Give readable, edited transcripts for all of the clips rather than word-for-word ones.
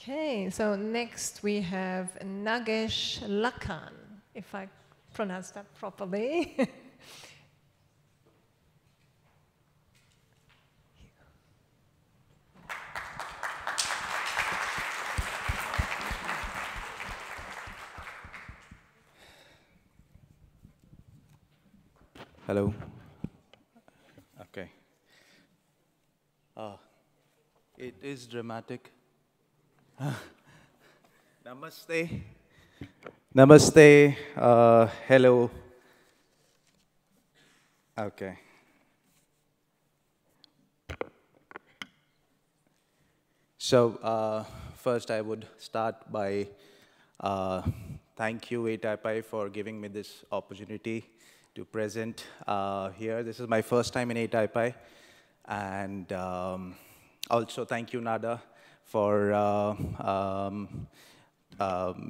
Okay, so next we have Nagesh Lakhan, if I pronounce that properly. Hello. Okay. It is dramatic. Namaste. Namaste. Hello. Okay. So first I would start by thank you ATypI for giving me this opportunity to present here. This is my first time in ATypI, and also thank you Nada for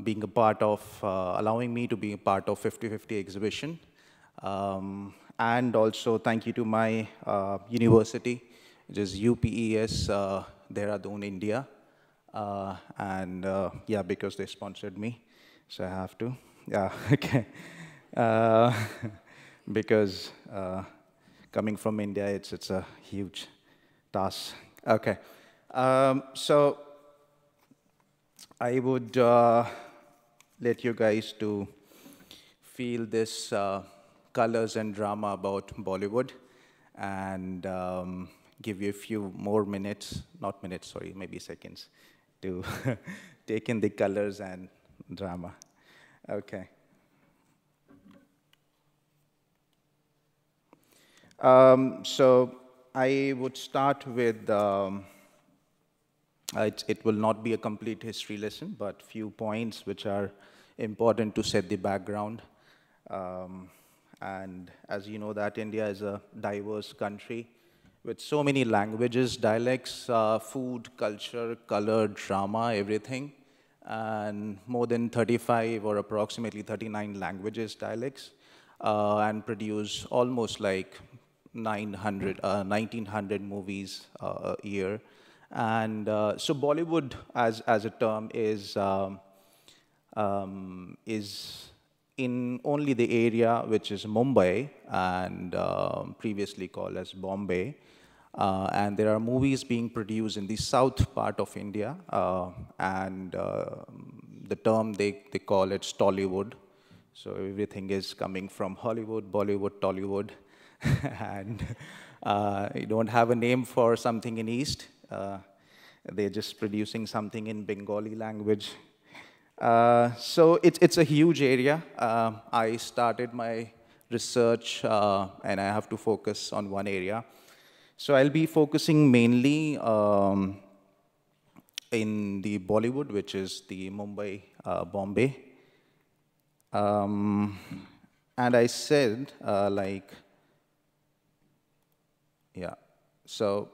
being a part of, allowing me to be a part of 50/50 exhibition. And also thank you to my university, which is UPES, Dehradun, India. Yeah, because they sponsored me, so I have to. Yeah, okay. Because coming from India, it's a huge task. Okay. So I would let you guys to feel this colors and drama about Bollywood, and give you a few more minutes, not minutes, sorry, maybe seconds, to take in the colors and drama. Okay. So I would start with, it will not be a complete history lesson, but few points which are important to set the background. And as you know that India is a diverse country with so many languages, dialects, food, culture, color, drama, everything, and more than 35 or approximately 39 languages, dialects, and produce almost like 1900 movies a year. And so Bollywood as a term is in only the area which is Mumbai and previously called as Bombay. And there are movies being produced in the south part of India, and the term they call it Tollywood. So everything is coming from Hollywood, Bollywood, Tollywood. And you don't have a name for something in East. They're just producing something in Bengali language. So it's a huge area. I started my research and I have to focus on one area. So I'll be focusing mainly in the Bollywood, which is the Mumbai, Bombay. And I said yeah, so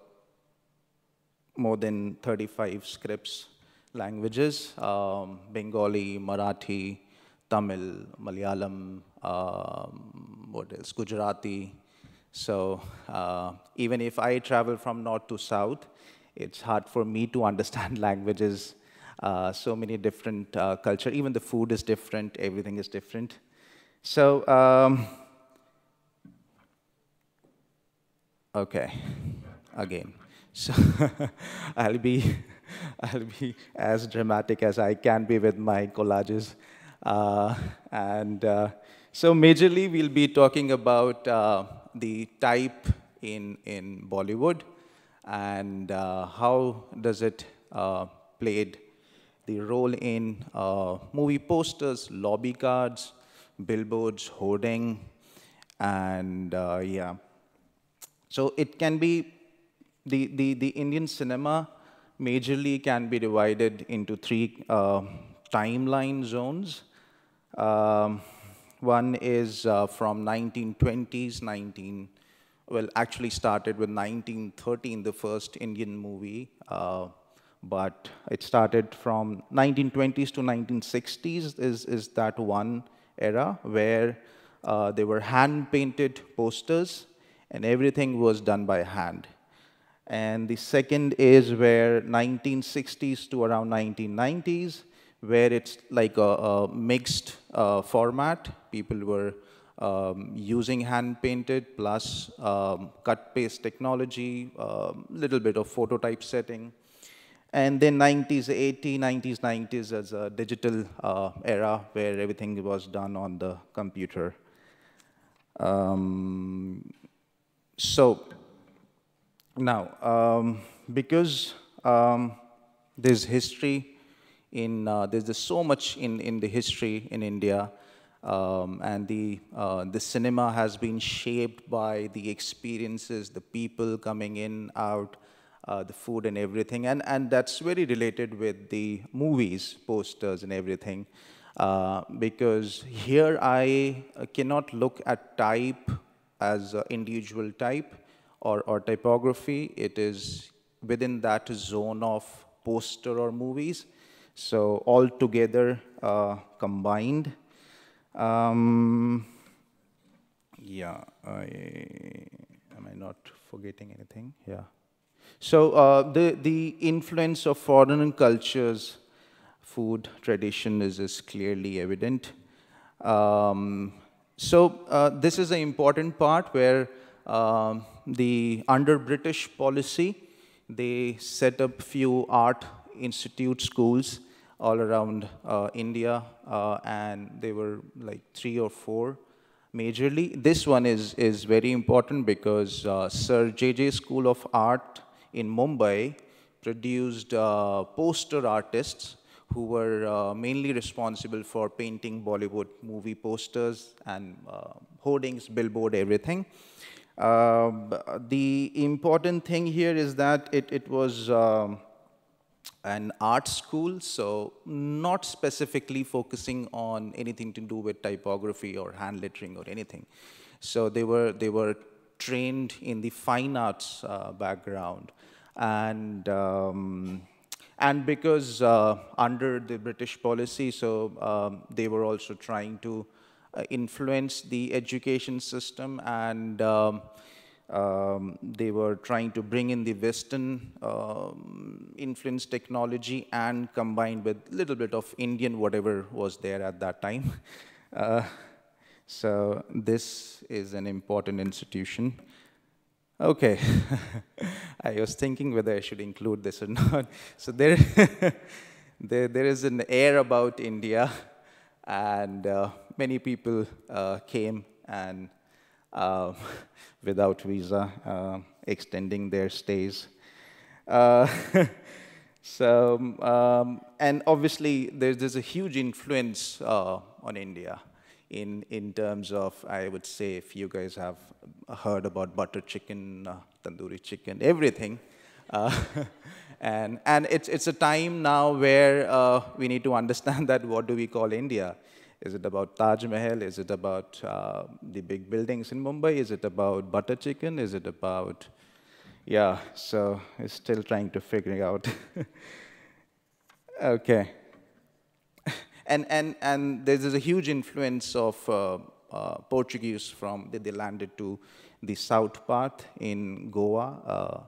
more than 35 scripts, languages, Bengali, Marathi, Tamil, Malayalam, what else, Gujarati. So even if I travel from north to south, it's hard for me to understand languages, so many different culture, even the food is different, everything is different. So, okay, again. So I'll be as dramatic as I can be with my collages. So majorly we'll be talking about the type in Bollywood and how does it played the role in movie posters, lobby cards, billboards, hoarding, and yeah. So it can be, the Indian cinema majorly can be divided into three timeline zones. One is from 1920s, well, actually started with 1913, the first Indian movie, but it started from 1920s to 1960s is that one era where they were hand-painted posters and everything was done by hand. And the second is where 1960s to around 1990s, where it's like a mixed format. People were using hand-painted plus cut-paste technology, little bit of photo typesetting. And then 90s, 80s, 90s, 90s as a digital era where everything was done on the computer. So now, because there's history there's so much in the history in India, and the cinema has been shaped by the experiences, the people coming in, out, the food and everything, and that's very related with the movies, posters and everything, because here I cannot look at type as an individual type or typography. It is within that zone of poster or movies. So all together combined. Yeah, am I not forgetting anything? Yeah. So the influence of foreign cultures, food tradition is clearly evident. This is an important part where under British policy, they set up few art institute schools all around India, and they were like 3 or 4 majorly. This one is very important because Sir J.J. School of Art in Mumbai produced poster artists who were mainly responsible for painting Bollywood movie posters and hoardings, billboard, everything. The important thing here is that it was an art school, so not specifically focusing on anything to do with typography or hand lettering or anything. So they were trained in the fine arts background, and because under the British policy, so they were also trying to influence the education system, and they were trying to bring in the Western influence technology and combined with a little bit of Indian, whatever was there at that time. So this is an important institution. Okay, I was thinking whether I should include this or not. So there is an air about India, and many people came and without visa, extending their stays. And obviously there's a huge influence on India in terms of, I would say, if you guys have heard about butter chicken, tandoori chicken, everything. And it's a time now where we need to understand that what do we call India? Is it about Taj Mahal? Is it about the big buildings in Mumbai? Is it about butter chicken? Is it about, yeah, so it's still trying to figure it out. Okay. And there's a huge influence of Portuguese from, they landed to the south part in Goa,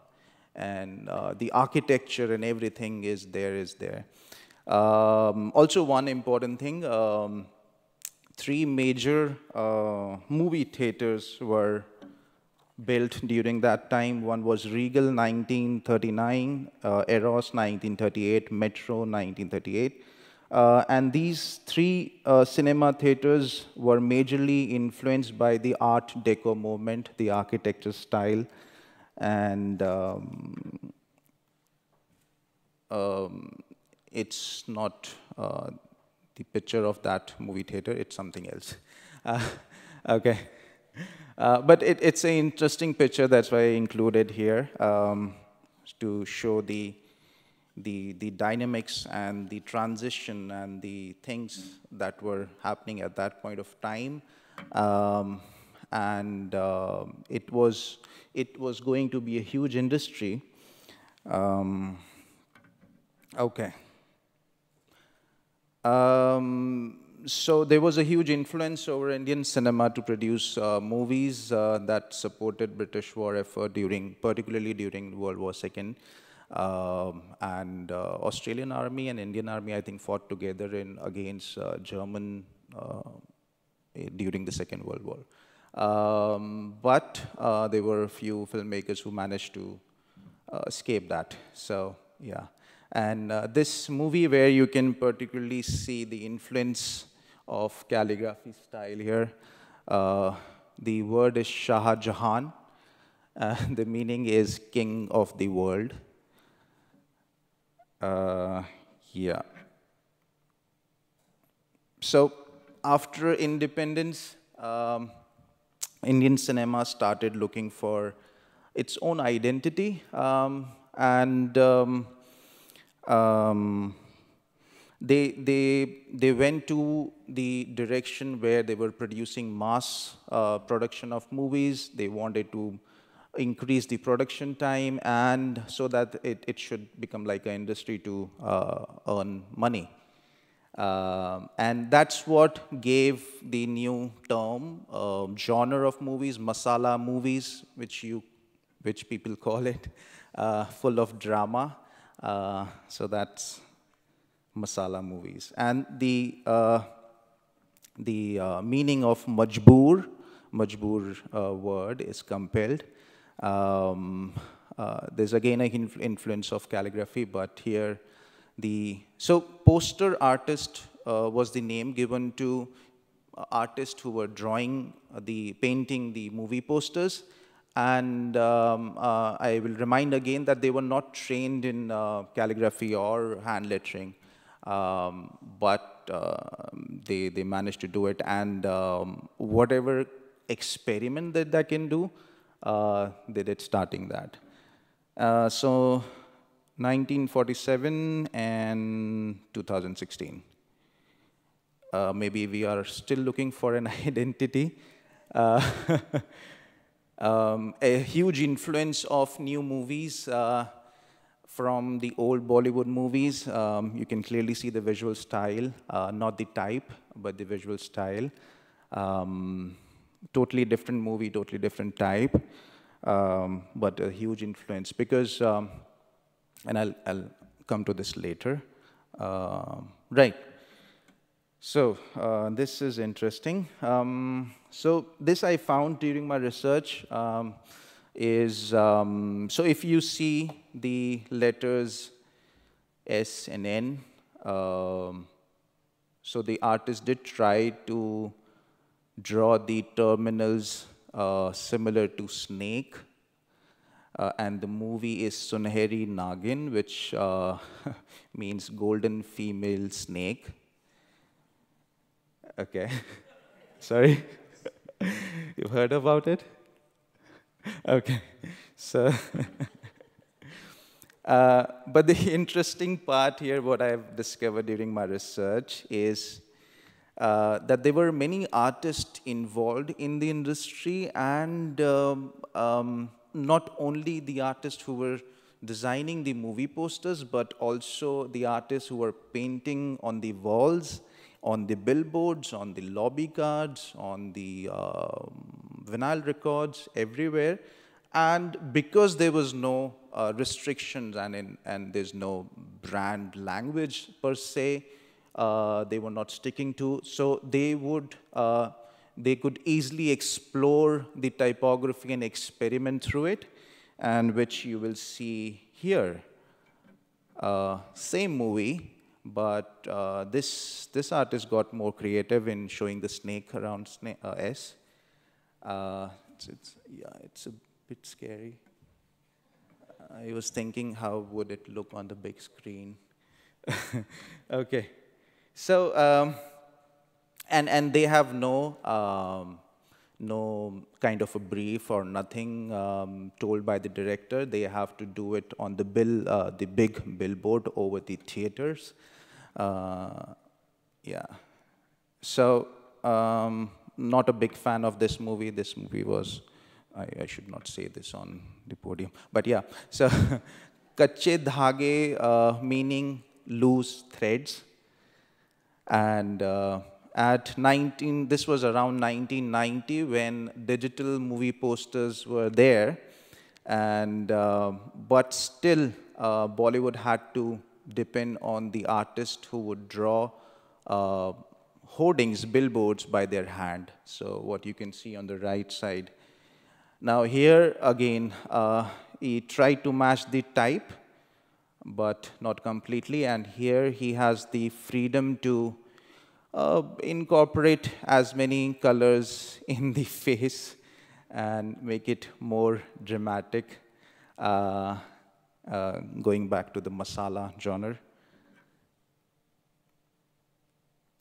and the architecture and everything is there. Also one important thing, 3 major movie theaters were built during that time. One was Regal, 1939, Eros, 1938, Metro, 1938. And these 3 cinema theaters were majorly influenced by the Art Deco movement, the architecture style, and it's not the picture of that movie theater, it's something else. Okay. But it's an interesting picture, that's why I included here, to show the dynamics and the transition and the things that were happening at that point of time. And it was going to be a huge industry. Okay. So there was a huge influence over Indian cinema to produce movies that supported British war effort particularly during World War II. And Australian Army and Indian Army, I think, fought together against German during the Second World War. But there were a few filmmakers who managed to escape that. So, yeah. And this movie where you can particularly see the influence of calligraphy style here. The word is Shah Jahan. The meaning is king of the world. Yeah. So after independence, Indian cinema started looking for its own identity, and they went to the direction where they were producing mass production of movies. They wanted to increase the production time, and so that it should become like an industry to earn money. And that's what gave the new term, genre of movies, masala movies, which people call it, full of drama. So that's masala movies. And the meaning of majboor word is compelled. There's again an influence of calligraphy, but here so poster artist was the name given to artists who were painting the movie posters. And I will remind again that they were not trained in calligraphy or hand lettering, but they managed to do it. And whatever experiment that they can do, they did starting that. So 1947 and 2016. Maybe we are still looking for an identity. A huge influence of new movies from the old Bollywood movies. You can clearly see the visual style, not the type, but the visual style. Totally different movie, totally different type, but a huge influence because, and I'll come to this later. Right. So this is interesting. So this I found during my research is, so if you see the letters S and N, so the artist did try to draw the terminals similar to snake. And the movie is Sunheri Nagin, which means golden female snake. Okay. Sorry. You've heard about it? Okay. So, but the interesting part here, what I've discovered during my research is that there were many artists involved in the industry, and not only the artists who were designing the movie posters, but also the artists who were painting on the walls, on the billboards, on the lobby cards, on the vinyl records, everywhere. And because there was no restrictions and there's no brand language per se, they were not sticking to, so they could easily explore the typography and experiment through it, and which you will see here. Same movie, but this artist got more creative in showing the snake around S. It's a bit scary. I was thinking, how would it look on the big screen? Okay, so and they have no kind of a brief or nothing told by the director. They have to do it on the big billboard over the theaters. Yeah. So not a big fan of this movie. This movie was, I should not say this on the podium, but yeah. So kache dhage meaning loose threads, and this was around 1990 when digital movie posters were there, and but still Bollywood had to depend on the artist who would draw hoardings, billboards by their hand. So what you can see on the right side. Now here again, he tried to match the type, but not completely. And here he has the freedom to incorporate as many colors in the face and make it more dramatic, going back to the masala genre.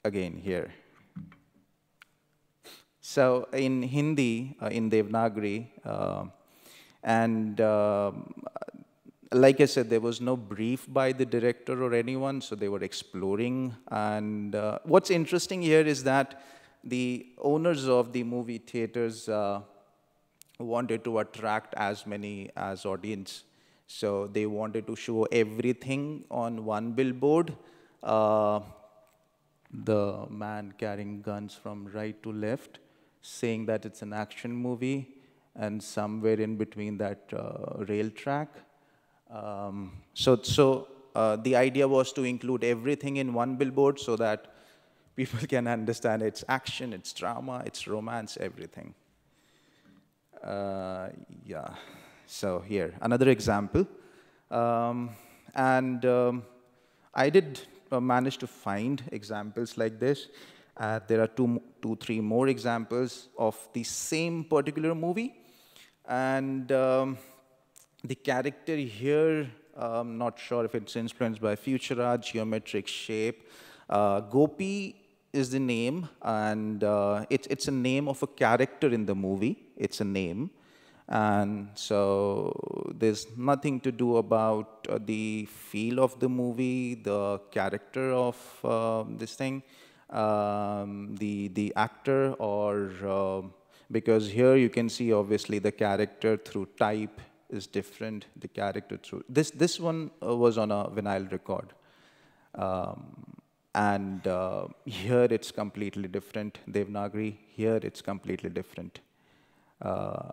Again here. So in Hindi, in Devanagari, and like I said, there was no brief by the director or anyone, so they were exploring. And what's interesting here is that the owners of the movie theaters wanted to attract as many as audience. So they wanted to show everything on one billboard. The man carrying guns from right to left, saying that it's an action movie, and somewhere in between that rail track. So the idea was to include everything in one billboard so that people can understand it's action, it's drama, it's romance, everything. Yeah, so here, another example. I did manage to find examples like this. There are two, three more examples of the same particular movie. And the character here, I'm not sure if it's influenced by Futura, geometric shape. Gopi is the name, and it's a name of a character in the movie. It's a name. And so there's nothing to do about the feel of the movie, the character of this thing, the actor, or because here you can see obviously the character through type is different. The character through this one was on a vinyl record, and here it's completely different. Devanagari, here it's completely different.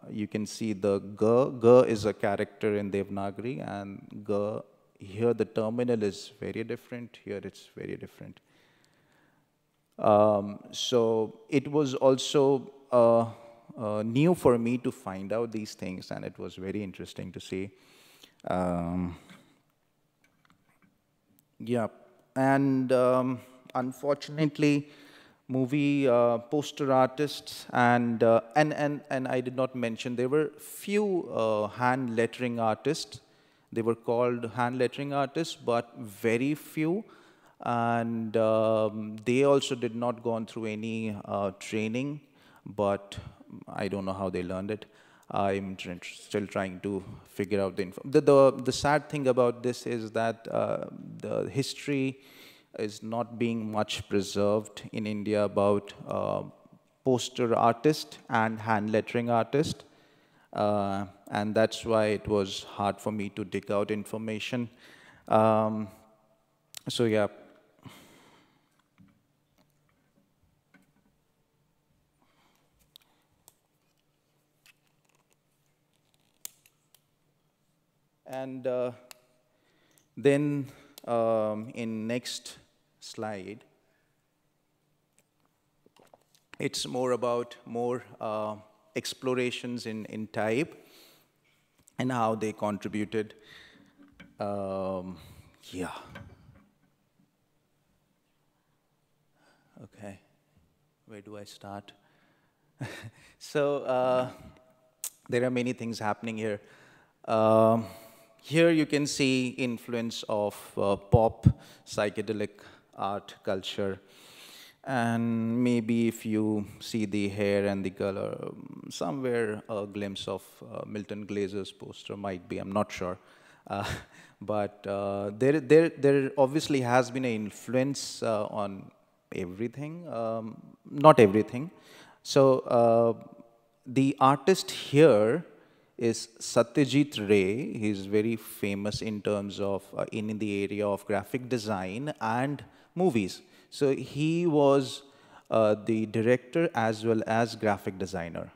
You can see the G is a character in Devanagari, and G, here the terminal is very different, here it's very different. So it was also new for me to find out these things, and it was very interesting to see. Yeah, and unfortunately, movie poster artists and I did not mention, there were few hand lettering artists. They were called hand lettering artists, but very few, and they also did not gone through any training, but I don't know how they learned it. I'm still trying to figure out the info. The sad thing about this is that the history is not being much preserved in India about poster artist and hand lettering artist. And that's why it was hard for me to dig out information. So yeah. And then in next slide, it's more about explorations in type and how they contributed. Yeah. Okay, where do I start? So there are many things happening here. Here you can see influence of pop, psychedelic art, culture. And maybe if you see the hair and the color, somewhere a glimpse of Milton Glazer's poster might be, I'm not sure. But there obviously has been an influence on everything, not everything. So the artist here is Satyajit Ray. He's very famous in terms of, in the area of graphic design and movies. So he was the director as well as graphic designer.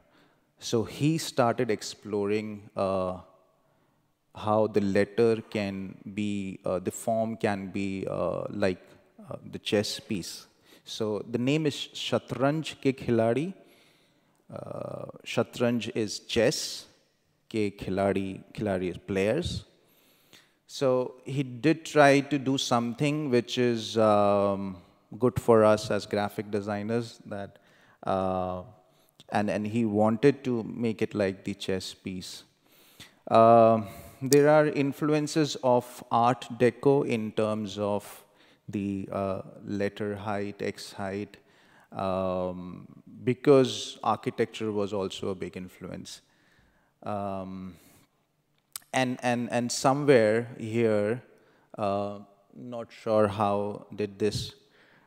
So he started exploring how the letter can be, the form can be like the chess piece. So the name is Shatranj Ke Khiladi. Shatranj is chess, Ke Khiladi is players. So he did try to do something which is good for us as graphic designers, that, and he wanted to make it like the chess piece. There are influences of Art Deco in terms of the letter height, X height, because architecture was also a big influence. And somewhere here, not sure how did this,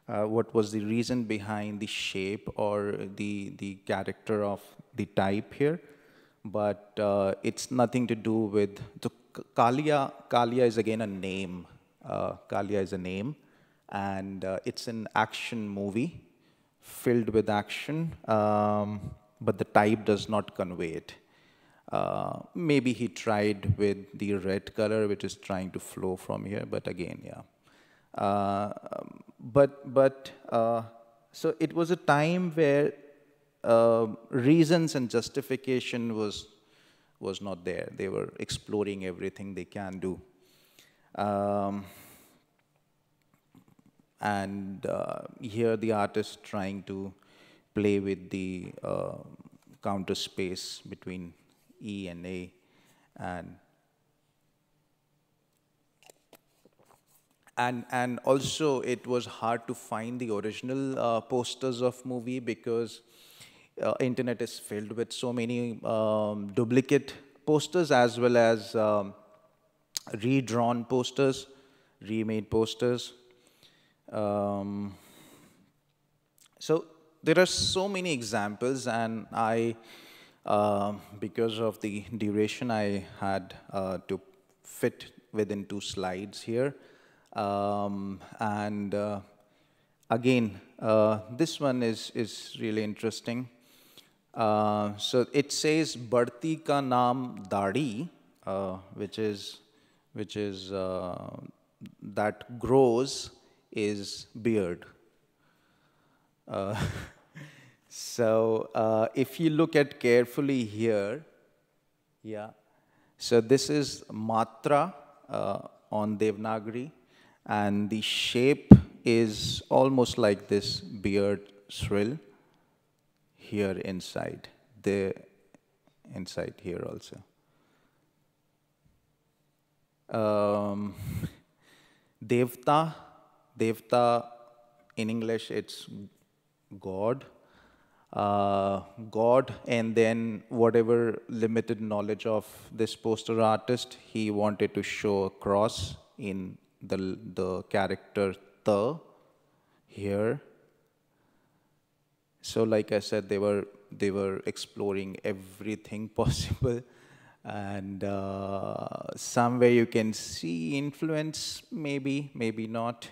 what was the reason behind the shape or the character of the type here, but it's nothing to do with the Kalia. Kalia is again a name. Kalia is a name, and it's an action movie filled with action, but the type does not convey it. Maybe he tried with the red color, which is trying to flow from here, but again, yeah. So it was a time where reasons and justification was not there. They were exploring everything they can do. And here the artist trying to play with the counter space between E and A, and also it was hard to find the original posters of movie, because internet is filled with so many duplicate posters as well as redrawn posters, remade posters. So there are so many examples, and I, because of the duration, I had to fit within 2 slides here. Again, this one is really interesting. So it says "Badti ka naam dadi," which is that grows is beard. So if you look at carefully here, yeah. So this is matra on Devanagari, and the shape is almost like this beard shrill here inside, the inside here also. Devta, Devta in English it's God. God, and then whatever limited knowledge of this poster artist, he wanted to show a cross in the character the here. So like I said, they were exploring everything possible, and somewhere you can see influence, maybe not.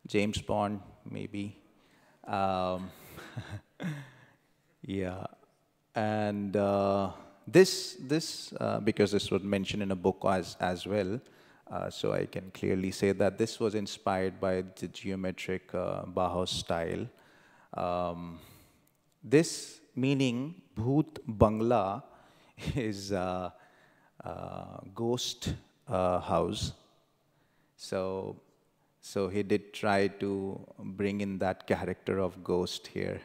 James Bond, maybe. Yeah, and this because this was mentioned in a book as well, so I can clearly say that this was inspired by the geometric Bauhaus style. This meaning Bhoot Bangla is ghost house. So he did try to bring in that character of ghost here.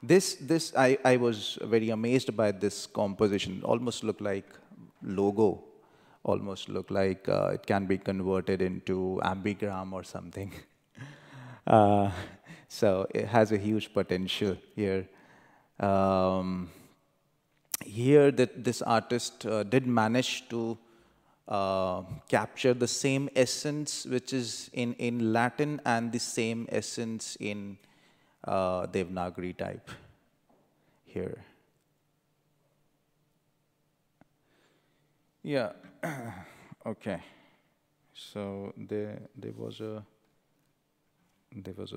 I was very amazed by this composition. Almost looked like logo. Almost looked like it can be converted into ambigram or something. So it has a huge potential here. Here, this artist did manage to capture the same essence which is in Latin and the same essence in Devanagari type here. Yeah, okay. So there was a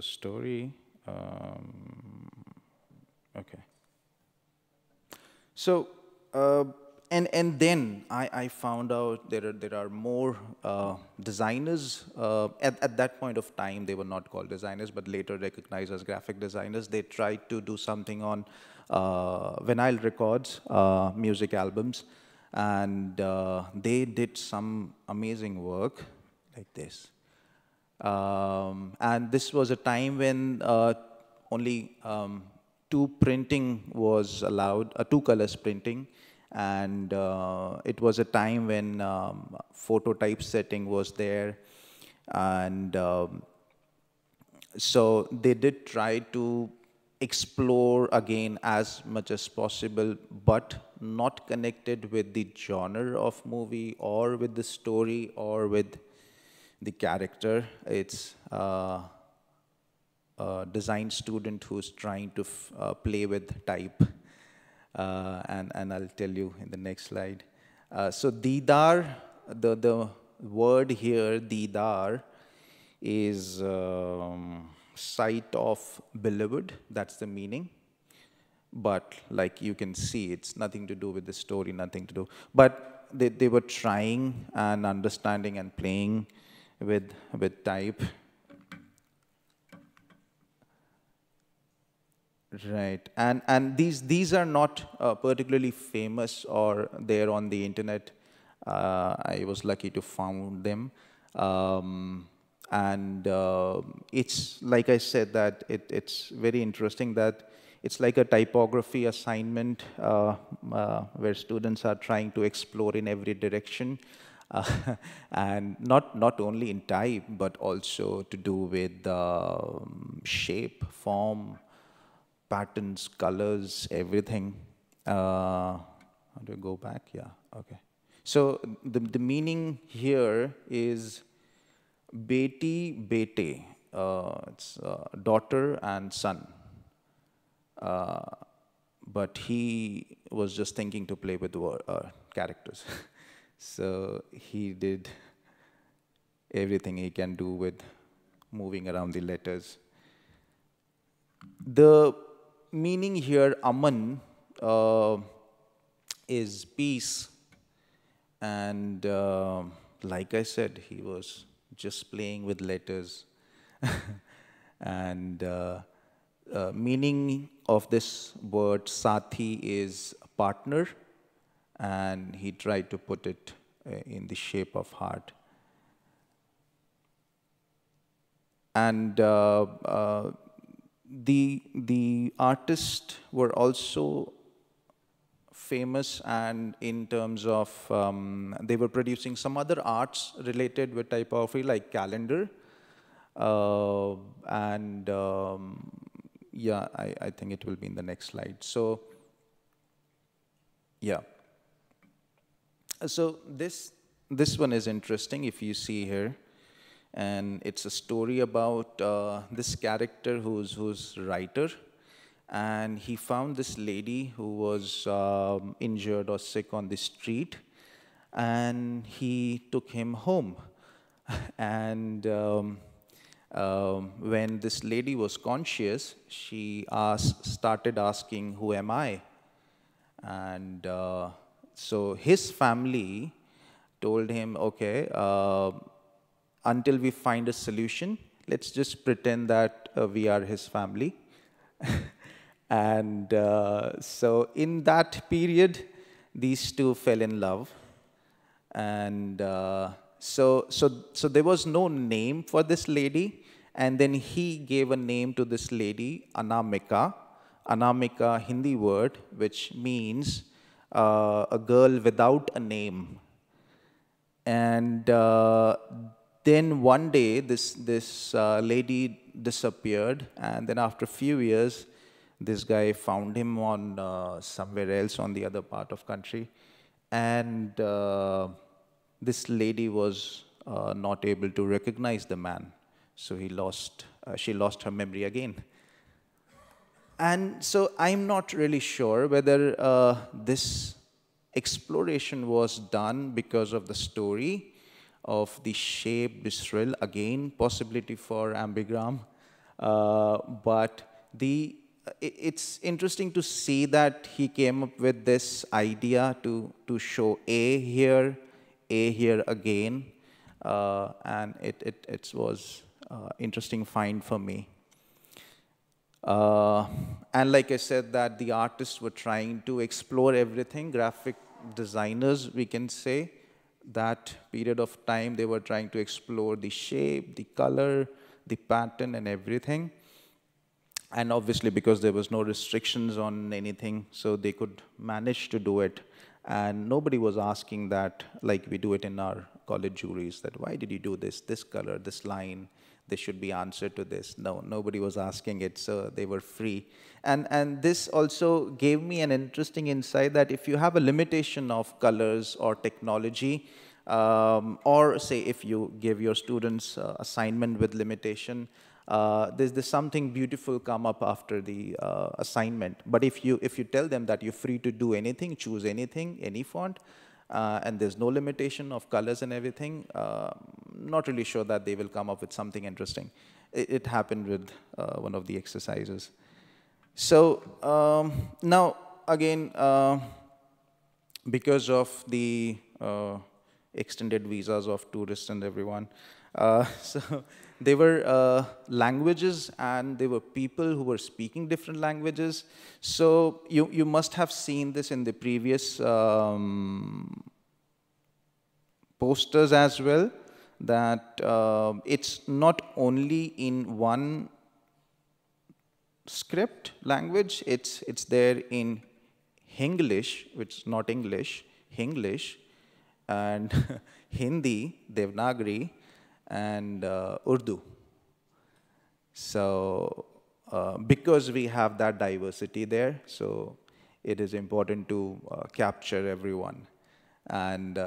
story Okay. So, and then I found out there are more designers. At that point of time, they were not called designers, but later recognized as graphic designers. They tried to do something on vinyl records, music albums, and they did some amazing work like this. And this was a time when only two printing was allowed, two colors printing, and it was a time when photo typesetting was there, and so they did try to explore again as much as possible, but not connected with the genre of movie or with the story or with the character. It's a design student who's trying to play with type. And I'll tell you in the next slide. So Didar, the word here, Didar, is sight of beloved. That's the meaning. But like you can see, it's nothing to do with the story, nothing to do. But they were trying and understanding and playing with type. Right, and these are not particularly famous or there on the internet. I was lucky to found them, and it's like I said that it's very interesting that it's like a typography assignment where students are trying to explore in every direction, and not only in type but also to do with shape, form, patterns, colors, everything. How do I go back? Yeah, okay. So the meaning here is beti, bete. It's daughter and son. But he was just thinking to play with characters. So he did everything he can do with moving around the letters. The meaning here, Aman, is peace. And like I said, he was just playing with letters. And meaning of this word, Sathi, is partner. And he tried to put it in the shape of heart. And the artists were also famous, and in terms of they were producing some other arts related with typography, like calendar, and yeah, I think it will be in the next slide. So yeah, so this one is interesting if you see here. And it's a story about this character who's writer, and he found this lady who was injured or sick on the street, and he took him home. And when this lady was conscious, she started asking, "Who am I?" And so his family told him, "Okay, until we find a solution, let's just pretend that we are his family." And so in that period, these two fell in love. And so there was no name for this lady. And then he gave a name to this lady, Anamika. Anamika, Hindi word, which means a girl without a name. And then one day, this lady disappeared, and then after a few years, this guy found him on somewhere else on the other part of country, and this lady was not able to recognize the man, so she lost her memory again. And so I'm not really sure whether this exploration was done because of the story of the shape, visceral, again, possibility for ambigram, But it's interesting to see that he came up with this idea to show A here again, and it was interesting find for me. And like I said, that the artists were trying to explore everything. Graphic designers, we can say, that period of time, they were trying to explore the shape, the color, the pattern, and everything. And obviously, because there was no restrictions on anything, so they could manage to do it. And nobody was asking that, like we do it in our college juries, that why did you do this color, this line? There should be answer to this. No, nobody was asking it, so they were free. And this also gave me an interesting insight that if you have a limitation of colors or technology, or say if you give your students assignment with limitation, there's something beautiful come up after the assignment. But if you tell them that you're free to do anything, choose anything, any font, and there's no limitation of colors and everything, not really sure that they will come up with something interesting. It happened with one of the exercises. So now, again, because of the extended visas of tourists and everyone, so there were languages and there were people who were speaking different languages. So you must have seen this in the previous posters as well, that it's not only in one script language, it's there in Hinglish, which is not English, Hinglish, and Hindi, Devanagari, and Urdu. So because we have that diversity there, so it is important to capture everyone. And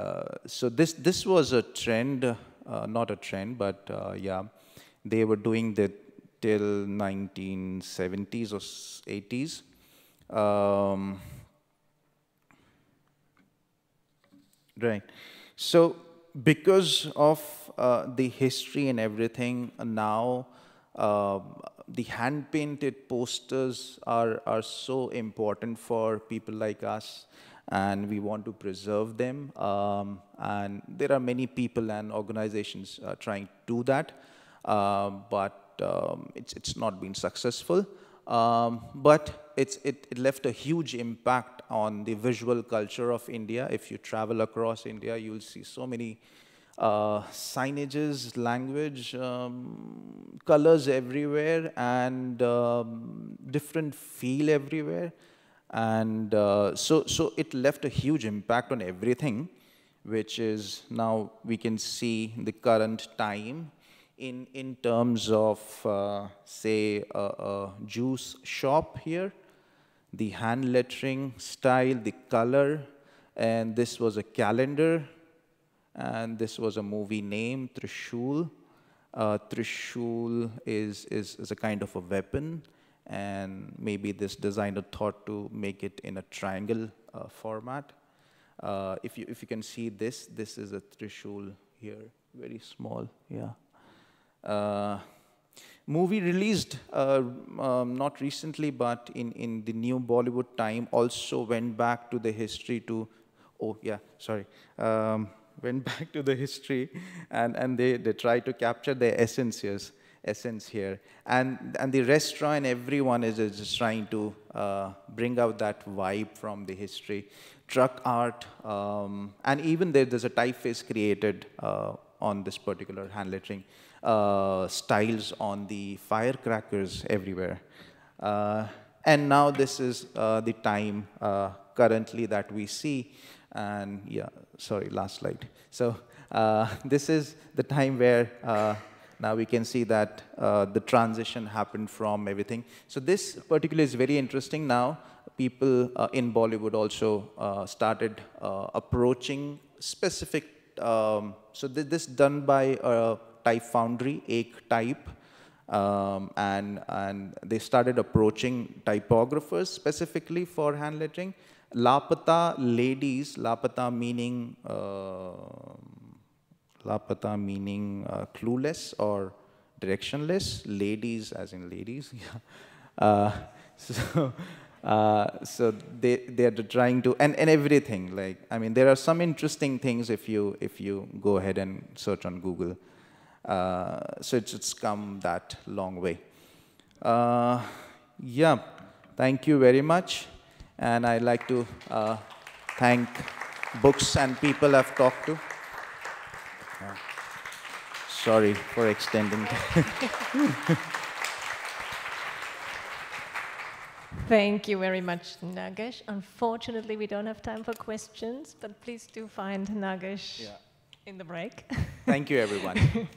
so this was a trend, not a trend, but yeah, they were doing that till 1970s or 80s. Right. So because of the history and everything, now the hand-painted posters are so important for people like us, and we want to preserve them. And there are many people and organizations trying to do that, but it's not been successful. But it left a huge impact on the visual culture of India. If you travel across India, you'll see so many signages, language, colors everywhere, and different feel everywhere. And so it left a huge impact on everything, which is now we can see the current time in terms of, say, a juice shop here, the hand lettering style, the color, and this was a calendar, and this was a movie name, Trishul. Trishul is a kind of a weapon, and maybe this designer thought to make it in a triangle format. If you can see this is a Trishul here, very small, yeah. Movie released not recently, but in the new Bollywood time, also went back to the history to, oh yeah, sorry, went back to the history, and they try to capture the essence here, and the restaurant and everyone is just trying to bring out that vibe from the history, truck art, and even there's a typeface created on this particular hand lettering. Styles on the firecrackers everywhere. And now this is the time currently that we see. And yeah, sorry, last slide. So this is the time where now we can see that the transition happened from everything. So this particularly is very interesting now. People in Bollywood also started approaching specific, so this done by type foundry, ATypI, and they started approaching typographers specifically for hand lettering. Lapata ladies, lapata meaning clueless or directionless, ladies as in ladies. So they're trying to, and everything, like, I mean, there are some interesting things if you go ahead and search on Google. So it's come that long way. Yeah, thank you very much. And I'd like to thank books and people I've talked to. Sorry for extending. Thank you very much, Nagesh. Unfortunately, we don't have time for questions, but please do find Nagesh in the break. Thank you, everyone.